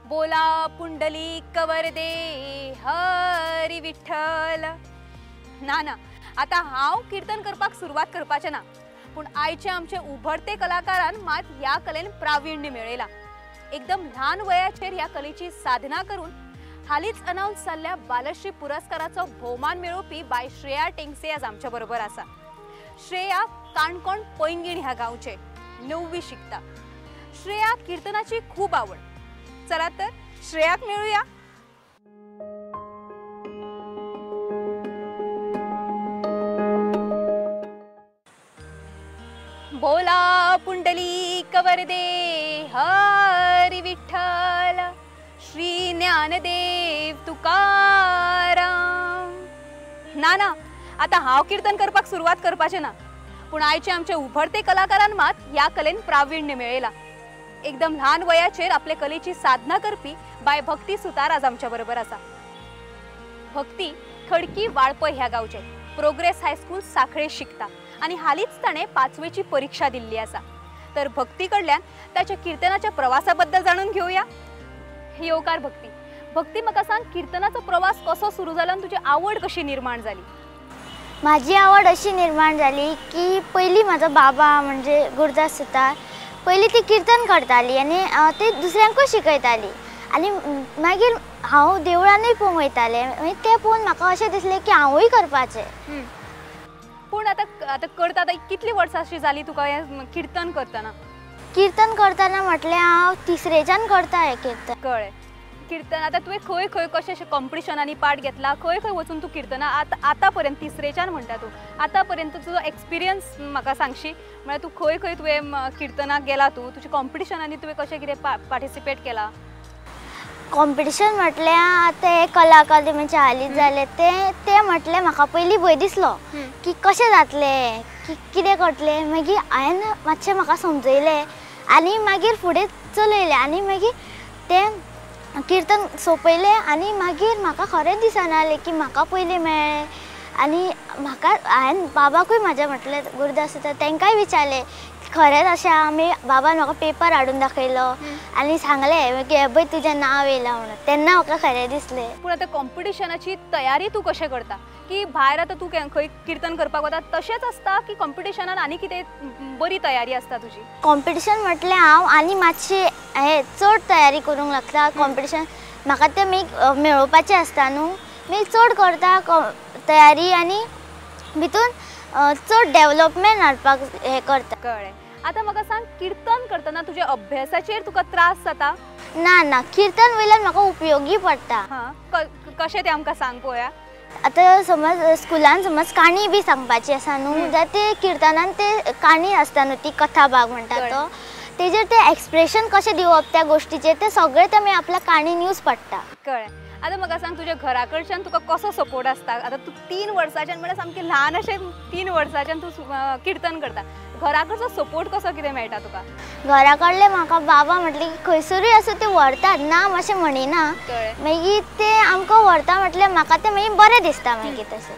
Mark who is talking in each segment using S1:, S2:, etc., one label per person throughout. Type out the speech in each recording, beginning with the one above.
S1: बोला पुंडलिक वरदे हरी विठ्ठल। ना आता हांव कीर्तन करपाक सुरवात करपाचें ना, पूण आयचे आमचे उभरते कलाकारान मात ह्या कलेन प्रावीण्य मेळयला। एकदम ल्हान वयाचेर ह्या कलेची साधना करून हालीच अनाउन्स जाल्ल्या बालश्री पुरस्काराचो भोवमान मेळोवपी बाय श्रेया टेंगसे आज आमच्या बरोबर आसा। श्रेया काणकोण पैंगीण ह्या गांवचे 9वी शिकता। श्रेया कीर्तनाची खूप आवड। चला तर श्रेयाक मेळूया। बोला पुंडलिक वरदे हरी विठ्ठल, श्री ज्ञानदेव तुकाराम। ना आता हांव कीर्तन करपाक सुरवात करपाचें ना, पूण आयचे आमचे उभरते कलाकारान मात ह्या कलेन प्रावीण्य मेळयला। एकदम ल्हान वयाचेर आपले कलेची साधना करपी बाय भक्ती सुतार आज आमच्या बरोबर आसा। भक्ती खडकी वाळपय ह्या गांवचे प्रोग्रेस हायस्कूल सांखळे शिकता आणि हालीच ताणे 5वीची परीक्षा दिल्ली आसा। तर भक्ती कडल्यान त्याच्या कीर्तनाच्या प्रवासाबद्दल जाणून घेऊया। येवकार भक्ती। भक्ती म्हाका सांग, कीर्तनाचो प्रवास कसो सुरू जाला आनी तुजी आवड कशी निर्माण जाली?
S2: माझी आवड अशी निर्माण झाली की पहिली माझा बाबा म्हणजे गुरुदास सुतार पहिली ती कीर्तन करताली आणि ते दुसऱ्यांकूय शिकयताली आणि मागीर हांव देवळानूय पळोवंक वयतालें। ते पळोवन म्हाका अशें दिसलें की हांवूय करपाचें।
S1: पूण आता करता कितली वर्सां अशी जाली तुका हें कीर्तन करतना?
S2: कीर्तन करतना म्हटल्यार हांव तिसरेच्यान करता हें कीर्तन।
S1: कळ्ळें। कीर्तन आता तुवें खंय खंय कशे कॉम्पिटिशनांनी पार्ट घेतला, खंय खंय वचून तूं कीर्तना आतां पर्यंत तिसरेच्यान म्हणटा तूं, आतां पर्यंत तुजो एक्सपिरियन्स म्हाका सांगशी? म्हळ्यार तूं खंय खंय तुवें कीर्तनाक गेला, तुज्या कॉम्पिटिशनांनी तुवें कशें कितें पार्टिसिपेट केला?
S2: कॉम्पिटिशन म्हटल्यार आतां हे कला अकादमीचे हालींच जाले ते म्हटल्यार म्हाका पयलीं भंय दिसलो की कशें जातलें, की कितें करतलें। मागीर हांवें मातशें म्हाका समजयलें आनी मागीर फुडें चलयलें आनी मागीर तें कीर्तन सोंपयलें आनी मागीर म्हाका खरेंच दिसनासलें की म्हाका पयलीं मेळ्ळें। आनी म्हाका हांवें बाबाकूय म्हाज्या म्हटलें गुरुदास सुतार तांकांय विचारलें खरेंच अशें आमी बाबान म्हाका पेपर हाडून दाखयलो आनी सांगलें की हे पळय तुजें नांव येयलां म्हणून। तेन्ना म्हाका खरें दिसलें।
S1: पूण आतां कॉम्पिटिशनाची तयारी तूं कशें करता? की भायर आतां तूं खंय कीर्तन करपाक वता तशेंच आसता की कॉम्पिटिशनान आनी कितें बरी तयारी आसता तुजी?
S2: कॉम्पिटिशन म्हटल्यार हांव आनी मातशी चड तयारी करूंक लागता। कॉम्पिटिशन म्हाका तें मेळोवपाचें आसता न्हू, मी चड करता तयारी आनी भितून चड डेव्हलपमेंट हाडपाक हें करता।
S1: कळ्ळें। आतां म्हाका सांग, कीर्तन करतना तुज्या अभ्यासाचेर तुका त्रास जाता?
S2: ना कीर्तन वयल्यान म्हाका उपयोगी पडटा।
S1: कशें तें आमकां सांग पळोवया।
S2: आतां समज स्कुलान समज काणी बी सांगपाची आसा न्हू, जाल्यार ते कीर्तनान ते काणी आसता न्हू, ती कथा भाग म्हणटा तो, तेजेर ते एक्सप्रेशन कशें दिवप त्या गोश्टीचेर ते सगळें तें आपल्या काणीन यूज पडटा।
S1: कळ्ळें। आतां म्हाका सांग, तुज्या घरा कडच्यान तुका कसो सपोर्ट आसता? आतां तूं 3 वर्साच्यान म्हळ्यार सामकें ल्हान अशें 3 वर्साच्यान तूं कीर्तन करता, घरा कडचो सपोर्ट कसो कितें मेळटा तुका? घरा कडले म्हाका बाबा म्हटलें की खंयसरूय आसूं ते व्हरतात, ना अशें म्हणिना। मागीर ते आमकां व्हरता म्हटल्यार म्हाका तें मागीर बरें दिसता मागीर तशें।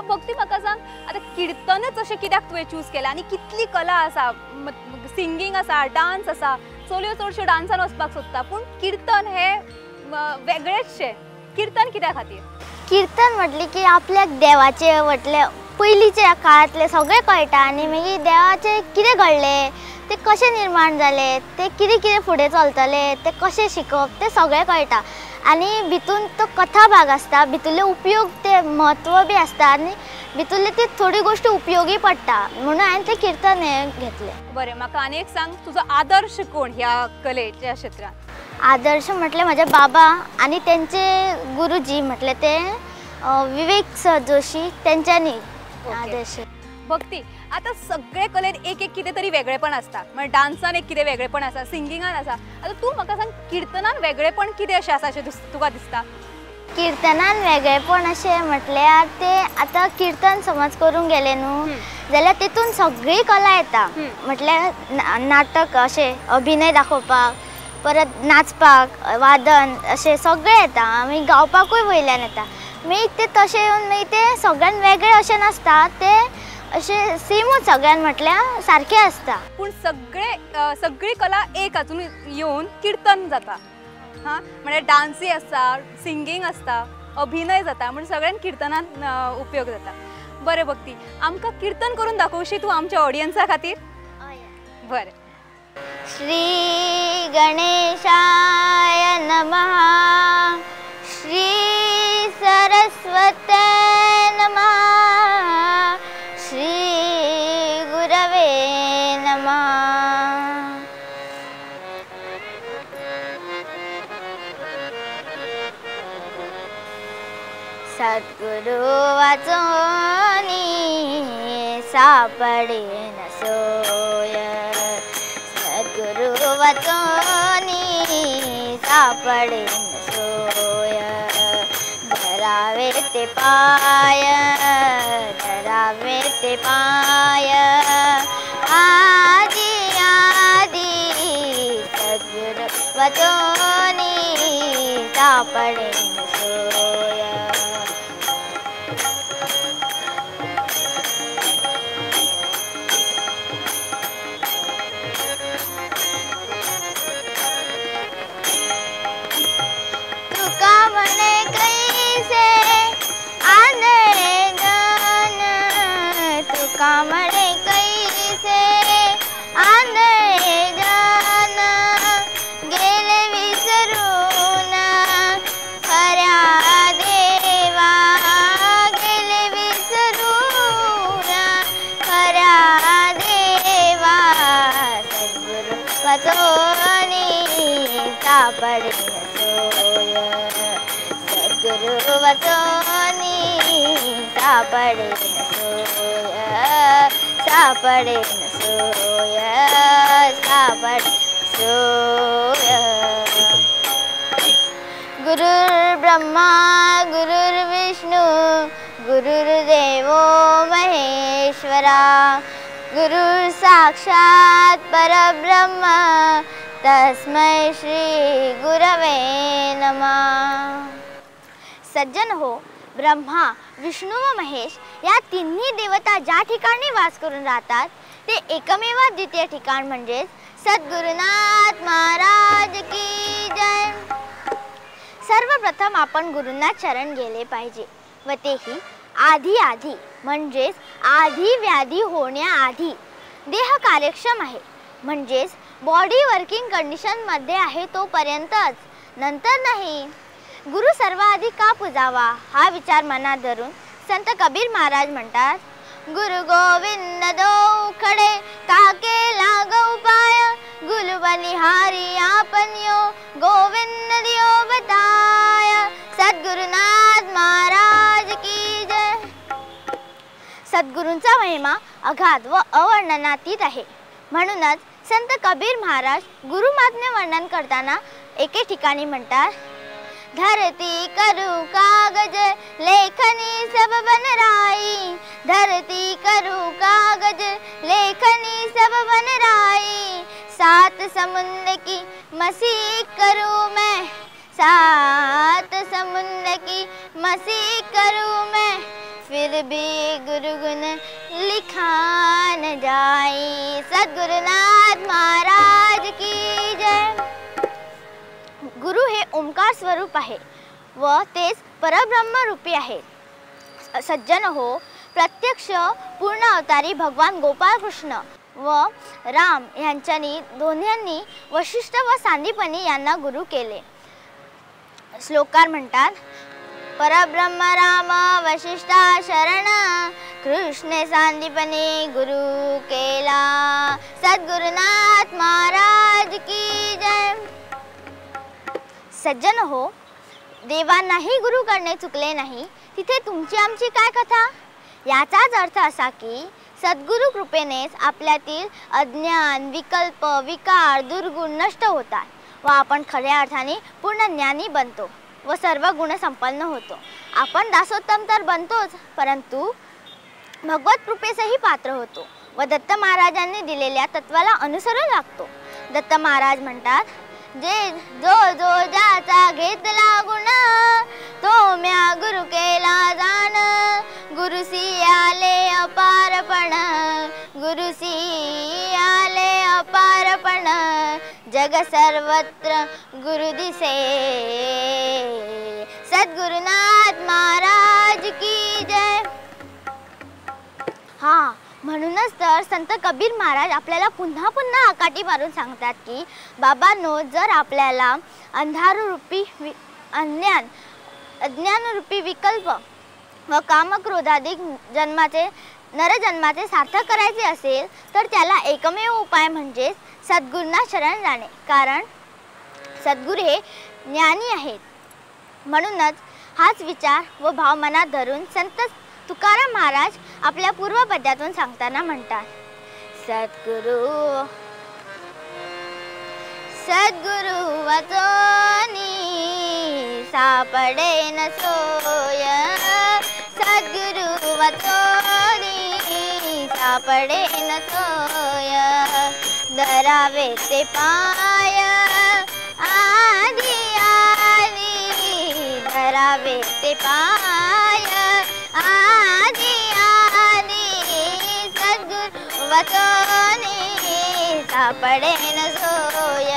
S1: भक्ती, म्हाका सांग, आतां कीर्तनच अशें कित्याक तुवें चूज केलें? आनी कितली कला आसा, सिंगींग आसा, डान्स आसा, चलयो चडश्यो डान्सान वचपाक सोदता, पूण कीर्तन हें वेगळेंचशें। कीर्तन कित्या खातीर? कीर्तन म्हटलें की आपल्याक देवाचें म्हटलें पयलींच्या काळांतलें सगळें कळटा आनी मागीर देवाचें कितें घडलें, तें कशें निर्माण जालें, तें कितें फुडें चलतलें, तें कशें शिकप तें सगळें कळटा। आनी भितून तो कथा भाग आसता, भितुरले उपयोग ते म्हत्व बी आसता आनी भितुरले ती थोडी गोश्टी उपयोगी पडटा, म्हणून हांवें तें कीर्तन हें घेतलें। बरें, म्हाका आनी एक सांग, तुजो आदर्श कोण ह्या कलेच्या क्षेत्रांत? आदर्श म्हटल्यार म्हजे बाबा आनी तेंचे गुरुजी म्हटले ते विवेक सर जोशी, तेंच्यांनी आदर्श। भक्ती, आता सगळे कलेन एक कितें तरी वेगळेपण आसता, म्हणजे डान्सान एक कितें वेगळेपण आसा, सिंगिंगान आसा। आतां तूं म्हाका सांग, कीर्तनान वेगळेपण कितें अशें आसा अशें तुका दिसता? कीर्तनान वेगळेपण अशें म्हटल्यार ते आतां कीर्तन समज करूंक गेलें न्हू जाल्यार तेतून सगळी कला येता। म्हटल्यार नाटक अशें अभिनय दाखोवपाक, परत नाचपाक, वादन अशें सगळें येता, मागीर गावपाकूय वयल्यान येता। मागीर ते तशें येवन मागीर ते सगळ्यान वेगळें अशें नासता, ते अशें सेमूच सगळ्यान म्हटल्यार सारकें आसता। पूण सगळी कला एक हातून येवन कीर्तन जाता। हां म्हणजे डान्सी आसता, सिंगींग आसता, अभिनय जाता, म्हणजे सगळ्यान किर्तनात उपयोग जाता. बरें भक्ती, आमकां किर्तन करून दाखोवशी तूं आमच्या ऑडियन्सा खातीर? बरें.
S2: श्री गणेशाय नमः, श्री सरस्वते नमः, श्री गुरवे नमः. सद्गुरु वाचोनी सापडे न सोय, सद्गुरु वाचोनी सापडे न सोय. धरावे ते पाय, धरावे ते पाय, आदि आदि सद्गुरु वाचोनी सापडे न सोय. कामणे कैसे आंधळे जान, गेले विसरून खऱ्या देवा, गेले विसरून खऱ्या देवा. सद्गुरु वाचोनी सापडे न सोय, सद्गुरु वाचोनी सापडे न सोय, सापडे न सोय, सापडे सोय. गुरुर्ब्रह्मा गुरुर्विष्णू गुरुर्देवो महेश्वरा, गुरुर् साक्षात् परब्रह्म तस्मै श्री गुरवे नमः. सज्जन हो, ब्रह्मा, विष्णू व महेश या तिन्ही देवता ज्या ठिकाणी वास करून राहतात ते एकमेव द्वितीय ठिकाण म्हणजे सद्गुरुनाथ महाराज की जय. सर्वप्रथम आपण गुरूंना शरण गेले पाहिजे व तेही आधी आधी म्हणजेच आधी व्याधी होण्याआधी. देह कार्यक्षम आहे म्हणजेच बॉडी वर्किंग कंडिशनमध्ये आहे तोपर्यंतच, नंतर नाही. गुरु सर्वाधिक का पूजावा हा विचार मनात धरून संत कबीर महाराज म्हणतात, गुरु गोविंद दो खडे काके लागो पाय, गुरु बलिहारी आपण यो गोविंद दियो बताय. सद्गुरुनाथ महाराज की जय. सद्गुरूंचा महिमा अगाध व अवर्णनातीत आहे. म्हणूनच संत कबीर महाराज गुरुमात्म्य वर्णन करताना एके ठिकाणी म्हणतात, धरती करू कागज लेखनी सब बनराई, धरती करू कागज लेखनी सब बनराई. सात समुद्र की मसीह करूँ मैं, सात समुद्र की मसीह करूँ मैं, फिर भी गुरु गुण लिखा न जाई. सद्गुरुनाथ महाराज की जय. गुरु हे ओंकार स्वरूप आहे व तेच परब्रह्म रूपी आहे. सज्जन हो, प्रत्यक्ष पूर्ण अवतारी भगवान गोपाळ कृष्ण व राम यांच्यानी दोन्यांनी वशिष्ठ व सांदीपनी यांना गुरु केले. श्लोकार म्हणतात, परब्रह्म राम वशिष्ठा शरण, कृष्ण सांदीपनी गुरु केला. सद्गुरुनाथ महाराज की जय. सज्जन हो, देवांनाही गुरु करणे चुकले नाही, तिथे तुमची आमची काय कथा. याचाच अर्थ असा की सद्गुरु कृपेनेच आपल्यातील अज्ञान, विकल्प, विकार, दुर्गुण नष्ट होतात व आपण खऱ्या अर्थाने पूर्ण ज्ञानी बनतो व सर्व गुण संपन्न होतो. आपण दासोत्तम तर बनतोच, परंतु भगवत कृपेसही पात्र होतो व दत्त महाराजांनी दिलेल्या तत्वाला अनुसरू लागतो. दत्त महाराज म्हणतात, जे जो जो ज्याचा घेतला गुण, तो म्या गुरु केला जाण. गुरुसी आले अपारपण, गुरुसी आले अपारपण, जग सर्वत्र गुरु दिसे. सद्गुरुनाथ महाराज की जय. हा, म्हणूनच तर संत कबीर महाराज आपल्याला पुन्हा पुन्हा आकाठी मारून सांगतात की बाबांनो, जर आपल्याला अंधारूपी अज्ञानरूपी विकल्प व कामक्रोधाधिक नरजन्माचे सार्थक करायचे असेल तर त्याला एकमेव उपाय म्हणजे सद्गुरूंना शरण जाणे. कारण सद्गुरू हे ज्ञानी आहेत. म्हणूनच हाच विचार व भाव मनात धरून संत तुकाराम महाराज आपल्या पूर्वपद्यातून सांगताना म्हणतात, सद्गुरू वचनी सापडे न सोय. सद्गुरू वचनी सापडे न सोय. धरावे ते पाय आदी आदी. धरावे ते पाय आदी आदी. सद्गुरू वचनी सापडे न सोय.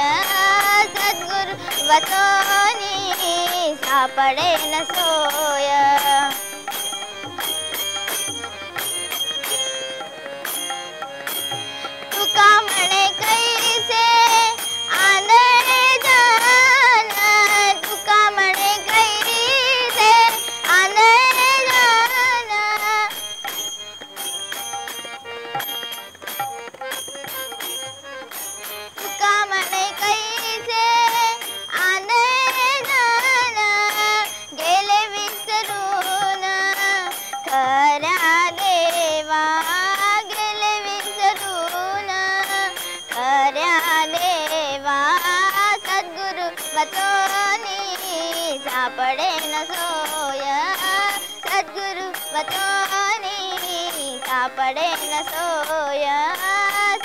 S2: सद्गुरू वचनी सापडे न सोय. तुका म्हणे कैसे आंधळे जन. तुका म्हणे कैसे आंधळे जन. तुका म्हणे कैसे आंधळे जन. गेले विसरून खऱ्या देवा. गेले विसरून खऱ्या देवा. सद्गुरू वचनी सापडे न सोय. सद्गुरू वचनी सापडे न सोय.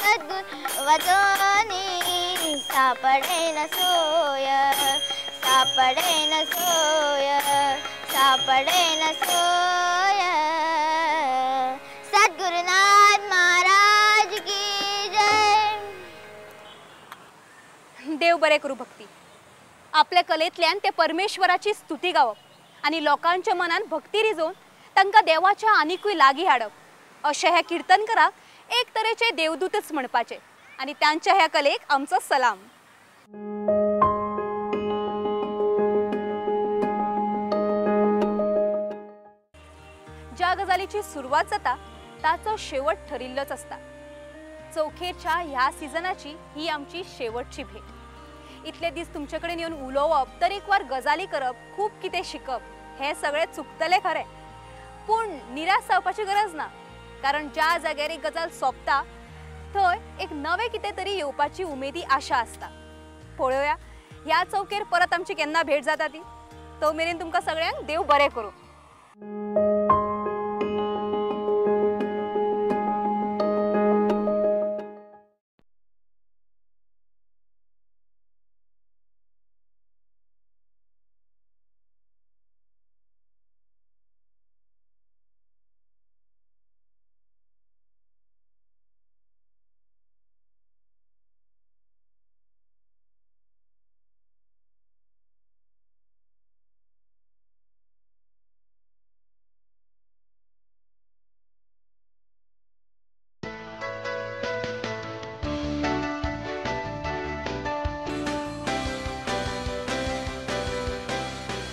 S2: सद्गुरू वचनी सापडे न सोय. सापडे न सोय. सापडे न सोय. सद्गुरुनाथ महाराज की जय.
S1: देव बरे करू भक्ती. आपल्या कलेंतल्यान ते परमेश्वराची स्तुती गावप आणि लोकांच्या मनात भक्ती रिजोवन तांकां देवाच्या आनिकूय लागीं हाडप, अशें हे कीर्तनकाराक एक तरेचे देवदूतच म्हणपाचे. आणि त्यांच्या ह्या कलेक आमचो सलाम. ज्या गजालीची सुरुवात जाता ताचो शेवट ठरिल्लोच असता. चौखेरच्या ह्या सिजनाची ही आमची शेवटची भेट. इतले दीस तुमचे कडेन येवन उलोवप, तरेकवार गजाली करप, खूप कितें शिकप, हे सगळे चुकतले खरें. पूण निराश जावपाची गरज ना. कारण ज्या जाग्यार एक गजाल सोंपता थंय एक नवे कितें तरी येवपाची उमेदी आशा आसता. पळोवया ह्या चौकेर परत आमची केन्ना भेट जाता ती. तो मेरेन तुमकां सगळ्यांक देव बरें करूं.